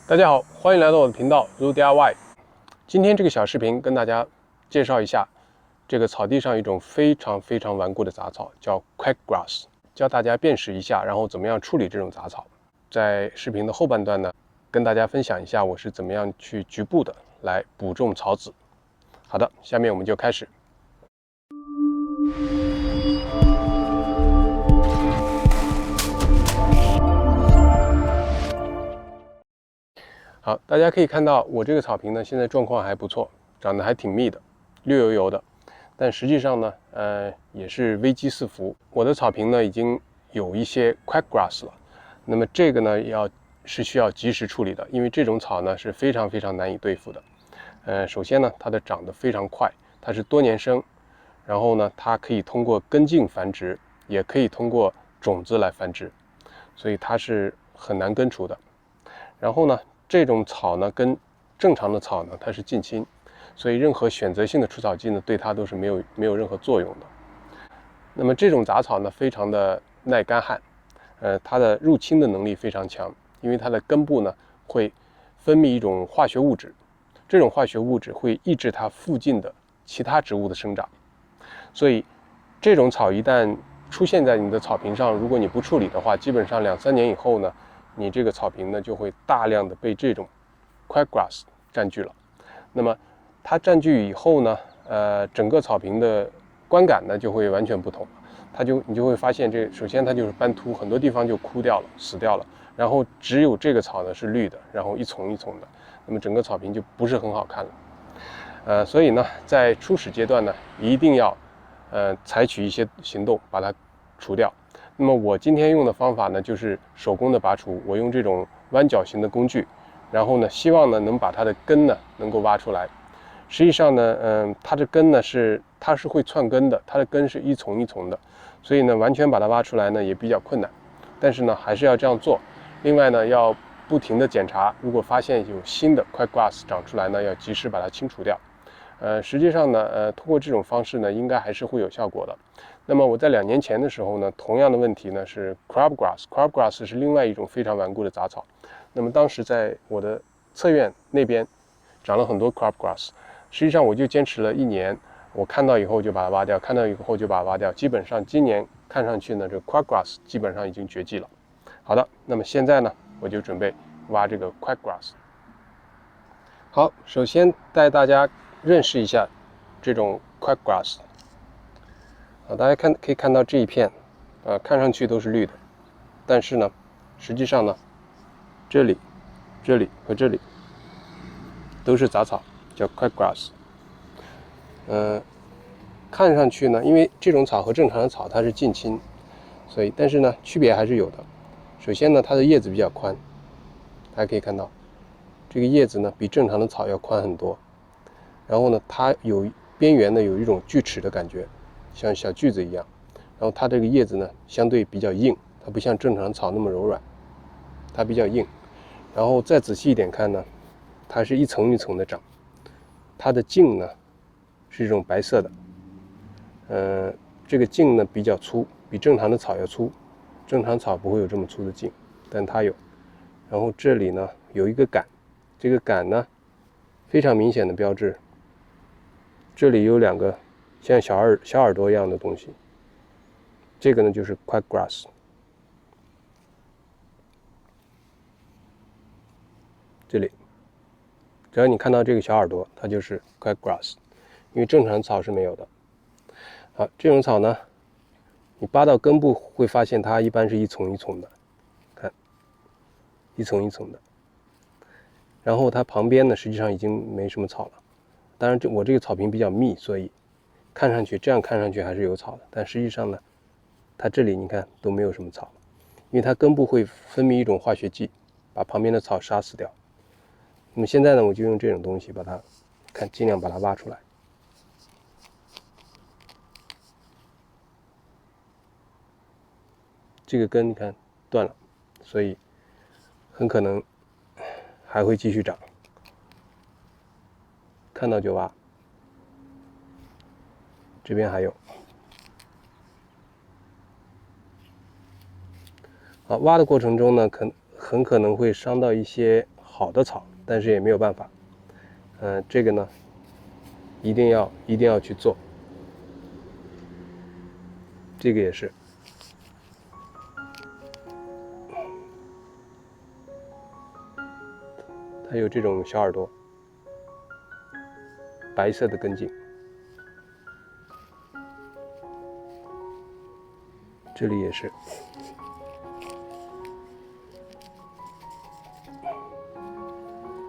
大家好，欢迎来到我的频道 Ru DIY。今天这个小视频跟大家介绍一下这个草地上一种非常顽固的杂草，叫 Quackgrass， 教大家辨识一下，然后怎么样处理这种杂草。在视频的后半段呢，跟大家分享一下我是怎么样去局部的来补种草籽。好的，下面我们就开始。好，大家可以看到我这个草坪呢，现在状况还不错，长得还挺密的，绿油油的。但实际上呢，也是危机四伏。我的草坪呢，已经有一些 quackgrass 了。那么这个呢，是需要及时处理的，因为这种草呢是非常难以对付的。首先呢，它的长得非常快，它是多年生，然后呢，它可以通过根茎繁殖，也可以通过种子来繁殖，所以它是很难根除的。然后呢，这种草呢跟正常的草呢它是近亲，所以任何选择性的除草剂呢对它都是没有任何作用的。那么这种杂草呢非常的耐干旱，它的入侵的能力非常强，因为它的根部呢会分泌一种化学物质，这种化学物质会抑制它附近的其他植物的生长，所以这种草一旦出现在你的草坪上，如果你不处理的话，基本上2、3年以后呢，你这个草坪呢就会大量的被这种 quackgrass 占据了。那么它占据以后呢，整个草坪的观感呢就会完全不同。你就会发现首先它就是斑秃，很多地方就枯掉了，死掉了。然后只有这个草呢是绿的，然后一丛一丛的，那么整个草坪就不是很好看了。所以呢，在初始阶段呢，一定要采取一些行动把它除掉。那么我今天用的方法呢，就是手工的拔除。我用这种弯角形的工具，然后呢，希望呢能把它的根呢能够挖出来。实际上呢，它的根呢它是会窜根的，它的根是一丛一丛的，所以呢，完全把它挖出来呢也比较困难。但是呢，还是要这样做。另外呢，要不停的检查，如果发现有新的 quackgrass 长出来呢，要及时把它清除掉。实际上呢，通过这种方式呢，应该还是会有效果的。那么我在2年前的时候呢，同样的问题呢是 crabgrass 是另外一种非常顽固的杂草。那么当时在我的侧院那边长了很多 crabgrass， 实际上我就坚持了1年，我看到以后就把它挖掉，看到以后就把它挖掉。基本上今年看上去呢，这个 crabgrass 基本上已经绝迹了。好的，那么现在呢，我就准备挖这个 quackgrass。好，首先带大家认识一下这种 quackgrass。大家可以看到这一片，看上去都是绿的，但是呢，实际上呢，这里和这里都是杂草，叫 quackgrass。看上去呢，因为这种草和正常的草它是近亲，所以但是呢，区别还是有的。首先呢，它的叶子比较宽，大家可以看到，这个叶子呢比正常的草要宽很多。然后呢，它有边缘呢有一种锯齿的感觉，像小锯子一样。然后它这个叶子呢相对比较硬，它不像正常草那么柔软，它比较硬。然后再仔细一点看呢，它是一层一层的长，它的茎呢是一种白色的。这个茎呢比较粗，比正常的草要粗，正常草不会有这么粗的茎，但它有。然后这里呢有一个杆，这个杆呢非常明显的标志，这里有2个像小耳朵一样的东西，这个呢就是 quackgrass。这里只要你看到这个小耳朵，它就是 quackgrass， 因为正常草是没有的。好，这种草呢，你扒到根部会发现它一般是一丛一丛的，看，一丛一丛的。然后它旁边呢，实际上已经没什么草了。当然，我这个草坪比较密，所以这样看上去还是有草的。但实际上呢，它这里你看都没有什么草，因为它根部会分泌一种化学剂，把旁边的草杀死掉。那么现在呢，我就用这种东西把它尽量把它挖出来。这个根你看断了，所以很可能还会继续长。看到就挖，这边还有。好，挖的过程中呢，很可能会伤到一些好的草，但是也没有办法。这个呢，一定要去做。这个也是，它有这种小耳朵，白色的根茎。这里也是。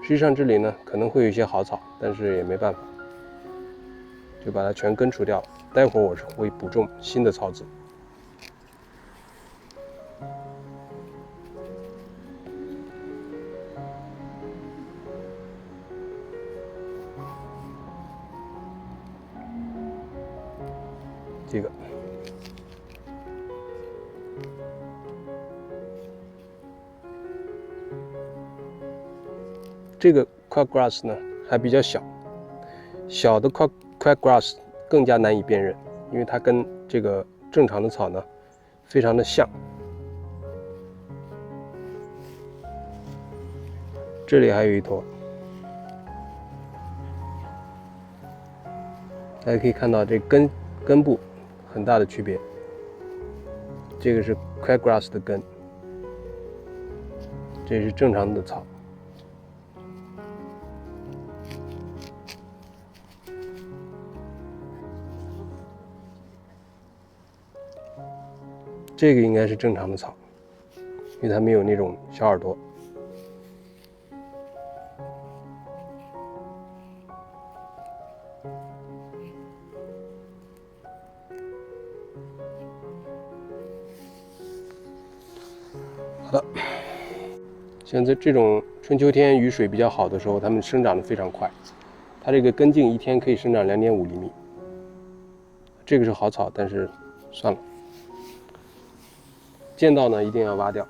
实际上这里呢可能会有一些好草，但是也没办法，就把它全根除掉了。待会儿我是会补种新的草籽。这个crabgrass 呢还比较小，小的crabgrass 更加难以辨认，因为它跟这个正常的草呢非常的像。这里还有一坨，大家可以看到这根部很大的区别。这个是 crabgrass 的根，这是正常的草。这个应该是正常的草，因为它没有那种小耳朵。好的，像在这种春秋天雨水比较好的时候，它们生长得非常快。它这个根茎一天可以生长2.5厘米。这个是好草，但是算了，见到呢一定要挖掉。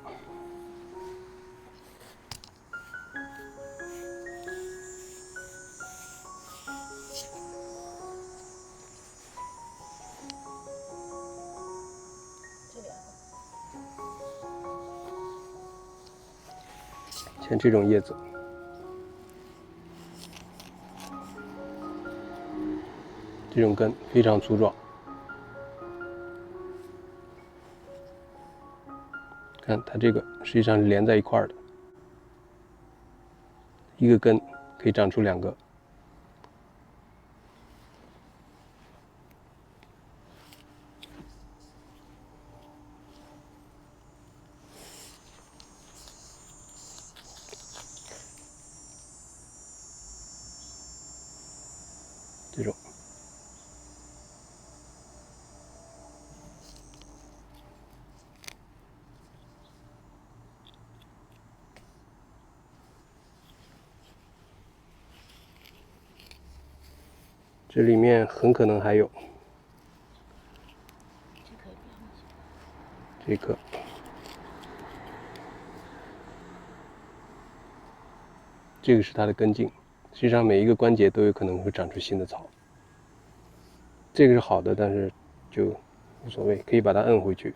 像这种叶子，这种根非常粗壮，看它这个实际上是连在一块儿的，一个根可以长出2个。这种这里面很可能还有这个，这个是它的根茎。实际上每一个关节都有可能会长出新的草。这个是好的，但是就无所谓，可以把它摁回去。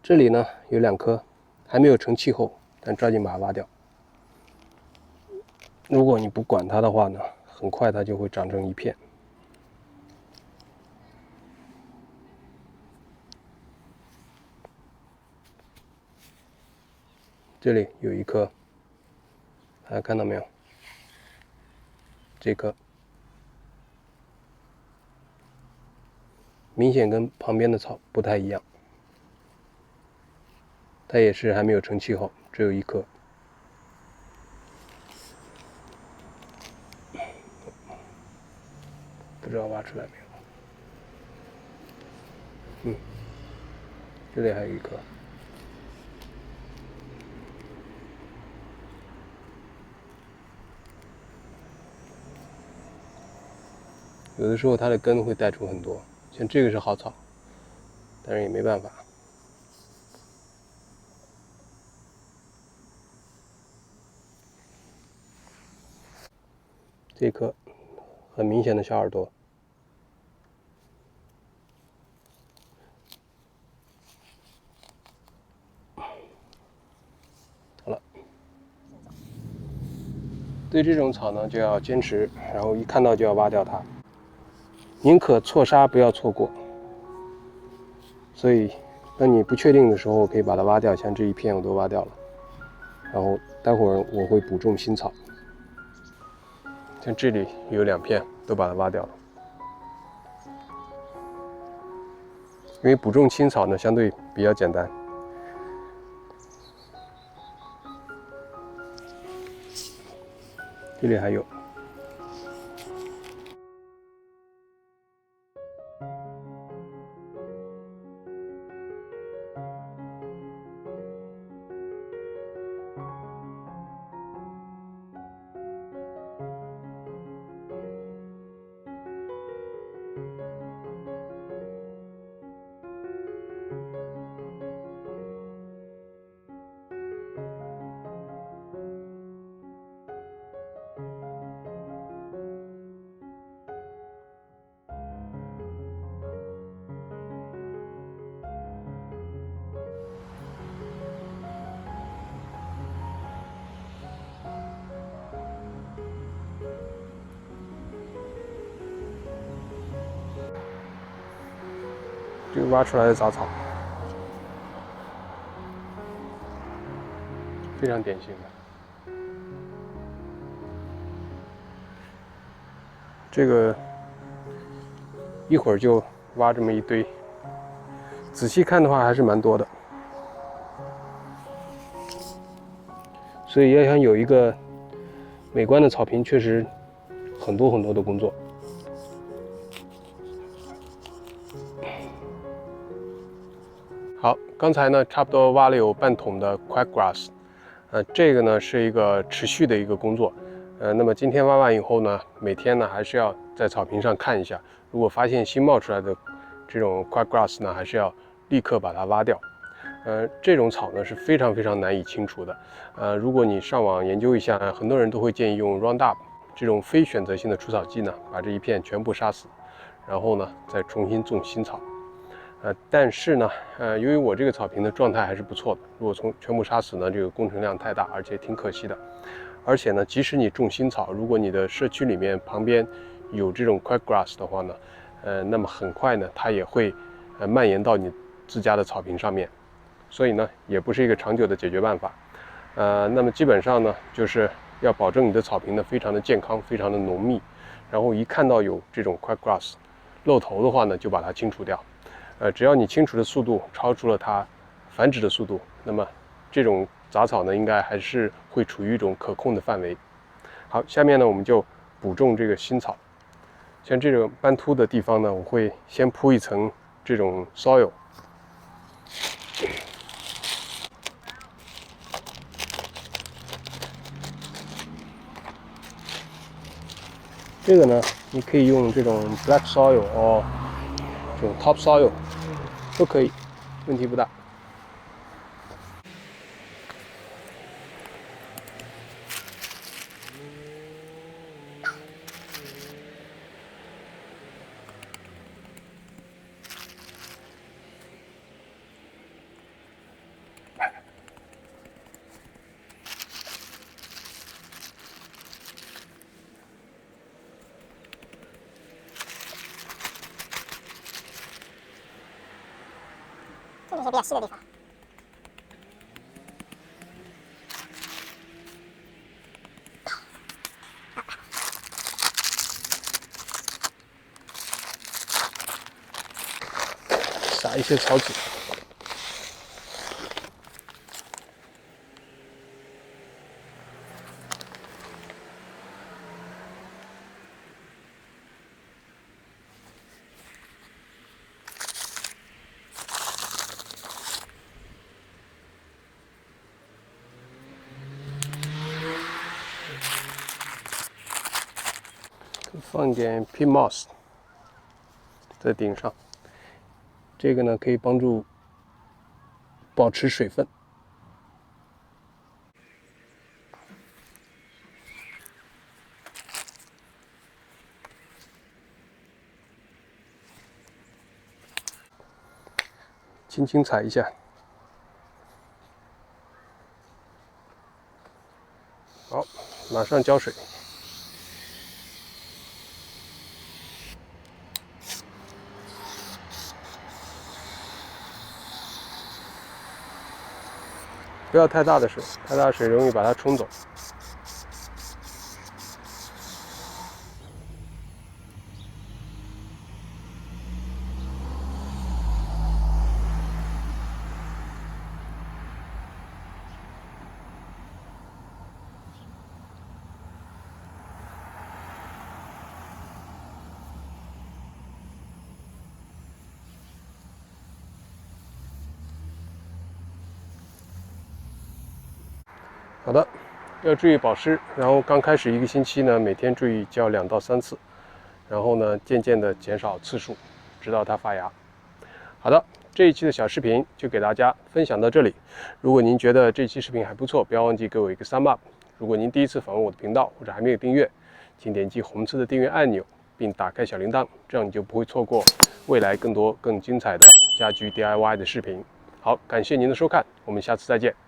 这里呢有2颗还没有成气候，但抓紧把它挖掉。如果你不管它的话呢，很快它就会长成一片。这里有一颗，大家看到没有？这颗明显跟旁边的草不太一样，它也是还没有成气候，只有1颗。不知道挖出来没有？这里还有1颗。有的时候它的根会带出很多，像这个是好草，但是也没办法。这颗很明显的小耳朵。好了，对这种草呢就要坚持，然后一看到就要挖掉它，宁可错杀不要错过。所以当你不确定的时候，可以把它挖掉，像这一片我都挖掉了。然后待会儿我会补种新草，像这里有2片都把它挖掉了。因为补种新草呢相对比较简单。这里还有。这个挖出来的杂草，非常典型的。这个一会儿就挖这么一堆，仔细看的话还是蛮多的。所以要想有一个美观的草坪，确实很多的工作。好，刚才呢差不多挖了有半桶的 Quackgrass，这个呢是一个持续的一个工作，那么今天挖完以后呢，每天呢还是要在草坪上看一下，如果发现新冒出来的这种 Quackgrass 呢，还是要立刻把它挖掉。这种草呢是非常难以清除的，如果你上网研究一下，很多人都会建议用 Roundup 这种非选择性的除草剂呢，把这一片全部杀死，然后呢再重新种新草。但是呢，由于我这个草坪的状态还是不错的，如果全部杀死呢，这个工程量太大，而且挺可惜的。而且呢，即使你种新草，如果你的社区里面旁边有这种 Quackgrass 的话呢，那么很快呢，它也会蔓延到你自家的草坪上面，所以呢，也不是一个长久的解决办法。那么基本上呢，就是要保证你的草坪呢非常的健康，非常的浓密，然后一看到有这种 Quackgrass 露头的话呢，就把它清除掉。只要你清除的速度超出了它繁殖的速度，那么这种杂草呢，应该还是会处于一种可控的范围。好，下面呢，我们就补种这个新草。像这种斑秃的地方呢，我会先铺一层这种 soil。这个呢，你可以用这种 black soil 或这种 top soil 都可以，问题不大。这里是比较细的地方。撒一些草籽。放一点 peat moss 在顶上，这个呢可以帮助保持水分。轻轻踩一下。好，马上浇水。不要太大的水，太大的水容易把它冲走。好的，要注意保湿。然后刚开始1个星期呢，每天注意浇2到3次，然后呢，渐渐的减少次数，直到它发芽。好的，这一期的小视频就给大家分享到这里。如果您觉得这期视频还不错，不要忘记给我一个 thumb up。如果您第一次访问我的频道或者还没有订阅，请点击红色的订阅按钮，并打开小铃铛，这样你就不会错过未来更多更精彩的家居 DIY 的视频。好，感谢您的收看，我们下次再见。